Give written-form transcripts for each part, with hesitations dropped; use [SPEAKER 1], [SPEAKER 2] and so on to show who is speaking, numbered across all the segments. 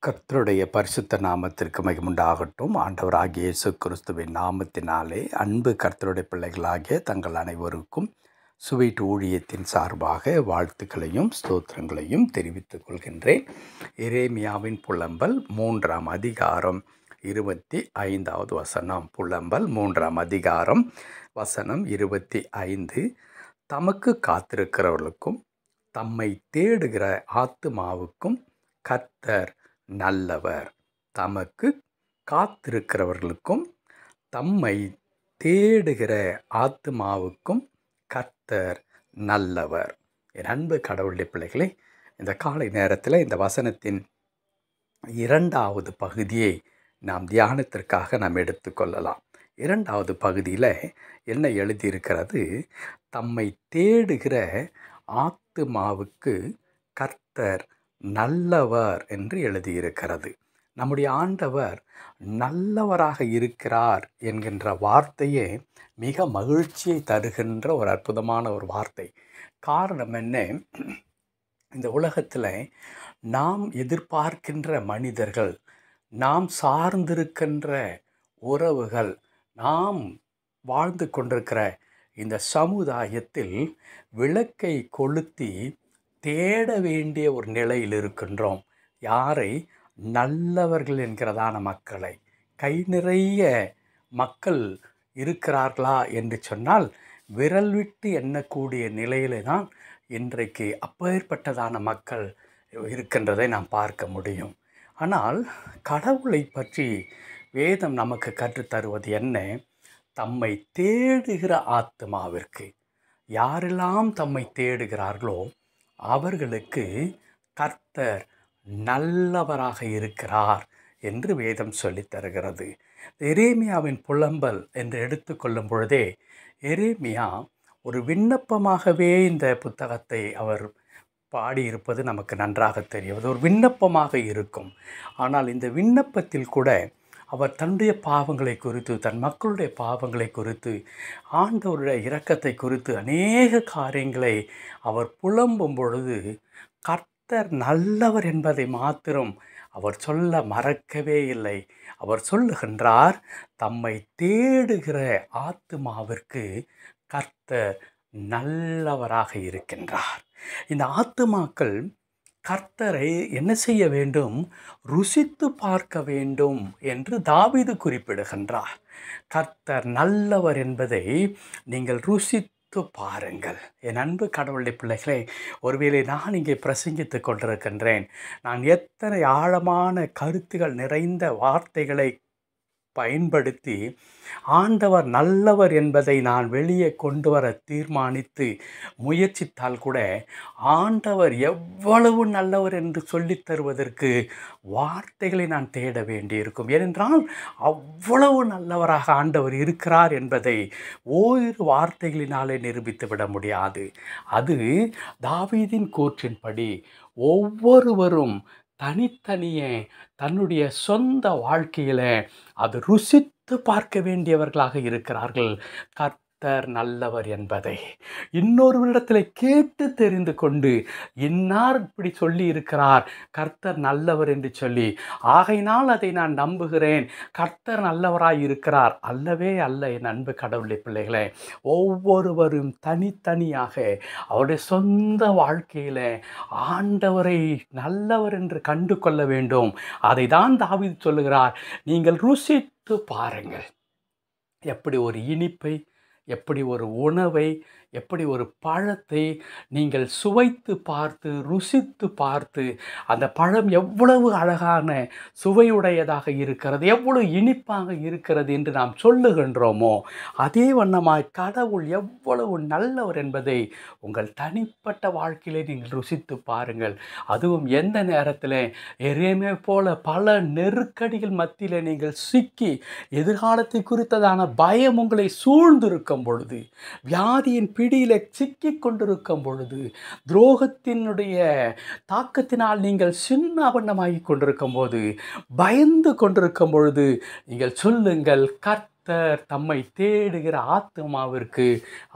[SPEAKER 1] கர்த்தருடைய பரிசுத்த நாமத்திற்கு மகிமுண்டாகட்டும். ஆண்டவராகிய இயேசு கிறிஸ்துவின் நாமத்தினாலே அன்பு கர்த்தருடைய பிள்ளைகளாகிய தங்கள் அனைவருக்கும் சுவீட் ஊழியத்தின் சார்பாக வாழ்த்துக்களையும் ஸ்தோத்திரங்களையும் தெரிவித்துக் கொள்கின்றேன். எரேமியாவின் புலம்பல் 3ஆம் அதிகாரம் 25வது வசனம். புலம்பல் 3ஆம் அதிகாரம் வசனம் 25. தமக்கு காத்திருக்கிறவர்களுக்கும் தம்மை தேடுகிற ஆத்துமாவுக்கும் கர்த்தர் நல்லவர். தமக்கு காத்திருக்கிறவர்களுக்கும் தம்மை தேடுகிற ஆத்துமாவுக்கும் கர்த்தர் நல்லவர். என் அன்பு கடவுளுடைய பிள்ளைகளே, இந்த காலை நேரத்தில் இந்த வசனத்தின் 2வது பகுதியை நாம் தியானத்திற்காக நாம் எடுத்துக்கொள்ளலாம். 2வது பகுதியில் என்ன எழுதியிருக்கிறது? தம்மை தேடுகிற ஆத்துமாவுக்கு கர்த்தர் நல்லவர் என்று எழுதியிருக்கிறது. நம்முடைய ஆண்டவர் நல்லவராக இருக்கிறார் என்கின்ற வார்த்தையே மிக மகிழ்ச்சியை தருகின்ற ஒரு அற்புதமான ஒரு வார்த்தை. காரணம் என்ன? இந்த உலகத்தில் நாம் எதிர்பார்க்கின்ற மனிதர்கள், நாம் சார்ந்திருக்கின்ற உறவுகள், நாம் வாழ்ந்து கொண்டிருக்கிற இந்த சமுதாயத்தில் விளக்கை கொளுத்தி தேட வேண்டிய ஒரு நிலையில் இருக்கின்றோம். யாரை? நல்லவர்கள் என்கிறதான மக்களை. கை நிறைய மக்கள் இருக்கிறார்களா என்று சொன்னால் விரல் விட்டு எண்ணக்கூடிய நிலையிலே தான் இன்றைக்கு அப்பேற்பட்டதான மக்கள் இருக்கின்றதை நாம் பார்க்க முடியும். ஆனால் கடவுளை பற்றி வேதம் நமக்கு கற்றுத்தருவது என்ன? தம்மை தேடுகிற ஆத்துமாவிற்கு, யாரெல்லாம் தம்மை தேடுகிறார்களோ அவர்களுக்கு கர்த்தர் நல்லவராக இருக்கிறார் என்று வேதம் சொல்லித் தருகிறது. எரேமியாவின் புலம்பல் என்று எடுத்துக்கொள்ளும் பொழுதே, எரேமியா ஒரு விண்ணப்பமாகவே இந்த புத்தகத்தை அவர் பாடியிருப்பது நமக்கு நன்றாக தெரியும். அது ஒரு விண்ணப்பமாக இருக்கும். ஆனால் இந்த விண்ணப்பத்தில் கூட அவர் தன்னுடைய பாவங்களை குறித்து, தன் மக்களுடைய பாவங்களை குறித்து, ஆண்டவருடைய இரக்கத்தை குறித்து அநேக காரியங்களை அவர் புலம்பும் பொழுது கர்த்தர் நல்லவர் என்பதை மாத்திரம் அவர் சொல்ல மறக்கவே இல்லை. அவர் சொல்லுகின்றார், தம்மை தேடுகிற ஆத்துமாவிற்கு கர்த்தர் நல்லவராக இருக்கின்றார். இந்த ஆத்துமாக்கள் கர்த்தரை என்ன செய்ய வேண்டும்? ருசித்து பார்க்க வேண்டும் என்று தாவீது குறிப்பிடுகின்றார். கர்த்தர் நல்லவர் என்பதை நீங்கள் ருசித்து பாருங்கள். என் அன்பு கடவுளுடைய பிள்ளைகளை, ஒருவேளை நான் இங்கே பிரசங்கித்து கொண்டிருக்கின்றேன். நான் எத்தனை ஆழமான கருத்துகள் நிறைந்த வார்த்தைகளை பயன்படுத்தி ஆண்டவர் நல்லவர் என்பதை நான் வெளியே கொண்டு வர தீர்மானித்து முயற்சித்தால் கூட ஆண்டவர் எவ்வளவு நல்லவர் என்று சொல்லித் தருவதற்கு வார்த்தைகளை நான் தேட வேண்டியிருக்கும். ஏனென்றால் அவ்வளவு நல்லவராக ஆண்டவர் இருக்கிறார் என்பதை ஓரிரு வார்த்தைகளினாலே நிரூபித்து விட முடியாது. அது தாவீதின் கூற்றின்படி ஒவ்வொருவரும் தனித்தனியே தன்னுடைய சொந்த வாழ்க்கையில் அது ருசித்து பார்க்க வேண்டியவர்களாக இருக்கிறார்கள். கர்த்தர் நல்லவர் என்பதை இன்னொருவரிடத்தில் கேட்டு தெரிந்து கொண்டு, இன்னார் இப்படி சொல்லி இருக்கிறார் கர்த்தர் நல்லவர் என்று சொல்லி, ஆகையினால் அதை நான் நம்புகிறேன், கர்த்தர் நல்லவராய் இருக்கிறார். அல்லவே அல்ல. என் அன்பு கடவுளுடைய பிள்ளைகளே, ஒவ்வொருவரும் தனித்தனியாக அவருடைய சொந்த வாழ்க்கையில் ஆண்டவரை நல்லவர் என்று கண்டு கொள்ள வேண்டும். அதை தான் தாவீது சொல்லுகிறார், நீங்கள் ருசித்து பாருங்கள். எப்படி ஒரு இனிப்பை, எப்படி ஒரு உணவை, எப்படி ஒரு பழத்தை நீங்கள் சுவைத்து பார்த்து ருசித்து பார்த்து, அந்த பழம் எவ்வளவு அழகான சுவையுடையதாக இருக்கிறது, எவ்வளவு இனிப்பாக இருக்கிறது என்று நாம் சொல்லுகின்றோமோ, அதே வண்ணமாய் கடவுள் எவ்வளவு நல்லவர் என்பதை உங்கள் தனிப்பட்ட வாழ்க்கையிலே நீங்கள் ருசித்து பாருங்கள். அதுவும் எந்த நேரத்தில் எரேமியா போல பல நெருக்கடிகள் மத்தியில் நீங்கள் சிக்கி எதிர்காலத்தை குறித்ததான பயம் உங்களை சூழ்ந்திருக்கும் பொழுது, வியாதியின் பிடியில சிக்கிக் கொண்டிருக்கும் பொழுது, துரோகத்தினுடைய தாக்கத்தினால் நீங்கள் சின்னாபன்னமாகி கொண்டிருக்கும் போது, பயந்து கொண்டிருக்கும் பொழுது நீங்கள் சொல்லுங்கள், கர்த்தர் தம்மை தேடுகிற ஆத்துமாவிற்கு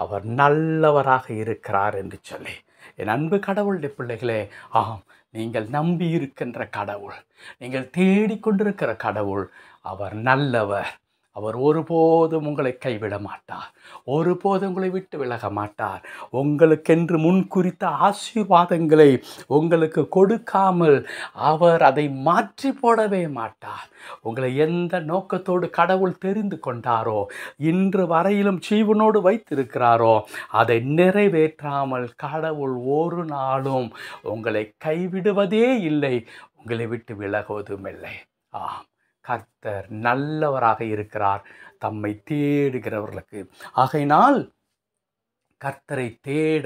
[SPEAKER 1] அவர் நல்லவராக இருக்கிறார் என்று சொல்லி. என் அன்பு கடவுளுடைய பிள்ளைகளே, ஆம், நீங்கள் நம்பி இருக்கின்ற கடவுள், நீங்கள் தேடிக்கொண்டிருக்கிற கடவுள் அவர் நல்லவர். அவர் ஒருபோதும் உங்களை கைவிட மாட்டார். ஒருபோதும் உங்களை விட்டு விலக மாட்டார். உங்களுக்கென்று முன்குறித்த ஆசீர்வாதங்களை உங்களுக்கு கொடுக்காமல் அவர் அதை மாற்றி போடவே மாட்டார். உங்களை எந்த நோக்கத்தோடு கடவுள் தெரிந்து கொண்டாரோ, இன்று வரையிலும் ஜீவனோடு வைத்திருக்கிறாரோ, அதை நிறைவேற்றாமல் கடவுள் ஒரு நாளும் உங்களை கைவிடுவதே இல்லை, உங்களை விட்டு விலகுவதும் இல்லை. ஆம், கர்த்தர் நல்லவராக இருக்கிறார் தம்மை தேடுகிறவர்களுக்கு. ஆகையினால் கர்த்தரை தேட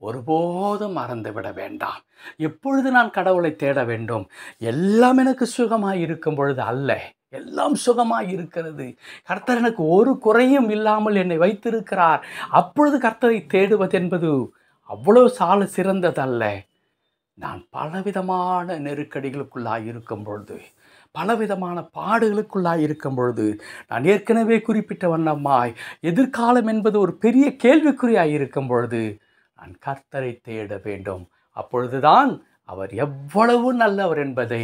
[SPEAKER 1] ஒருபோதும் மறந்துவிட வேண்டாம். எப்பொழுது நான் கடவுளை தேட வேண்டும்? எல்லாம் எனக்கு சுகமாய் இருக்கும் பொழுது அல்ல. எல்லாம் சுகமாய் இருக்கிறது, கர்த்தர் எனக்கு ஒரு குறையும் இல்லாமல் என்னை வைத்திருக்கிறார். அப்பொழுது கர்த்தரை தேடுவது என்பது அவ்வளவு சால சிறந்ததல்ல. நான் பலவிதமான நெருக்கடிகளுக்குள்ளாய் இருக்கும் பொழுது, பலவிதமான பாடுகளுக்குள்ளாய் இருக்கும் பொழுது, நான் ஏற்கனவே குறிப்பிட்ட வண்ணமாய் எதிர்காலம் என்பது ஒரு பெரிய கேள்விக்குறியாய் இருக்கும் பொழுது நான் கர்த்தரை தேட வேண்டும். அப்பொழுதுதான் அவர் எவ்வளவு நல்லவர் என்பதை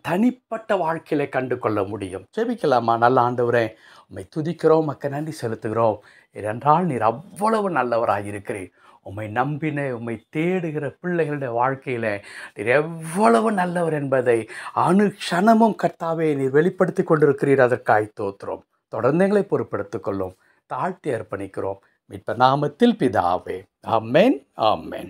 [SPEAKER 1] தனிப்பட்ட வாழ்க்கையில கண்டு கொள்ள முடியும். ஜெபிக்கலாமா? நல்ல ஆண்டவரே, உம்மை துதிக்கிறோம், உமக்கு நன்றி செலுத்துகிறோம். ஏனென்றால் நீர் அவ்வளவு நல்லவராக இருக்கிறீர். உம்மை நம்பின, உம்மை தேடுகிற பிள்ளைகளுடைய வாழ்க்கையில நீர் எவ்வளவு நல்லவர் என்பதை அனுக்ஷணமும் கர்த்தாவே நீர் வெளிப்படுத்தி கொண்டிருக்கிறீர். அதற்காய் தோத்திரம். தொடர்ந்து எங்களை பொறுப்படுத்திக் கொள்ளும். தாழ்த்தி அர்ப்பணிக்கிறோம் மீட்பர் நாமத்தில் பிதாவே. ஆமென், ஆமென்.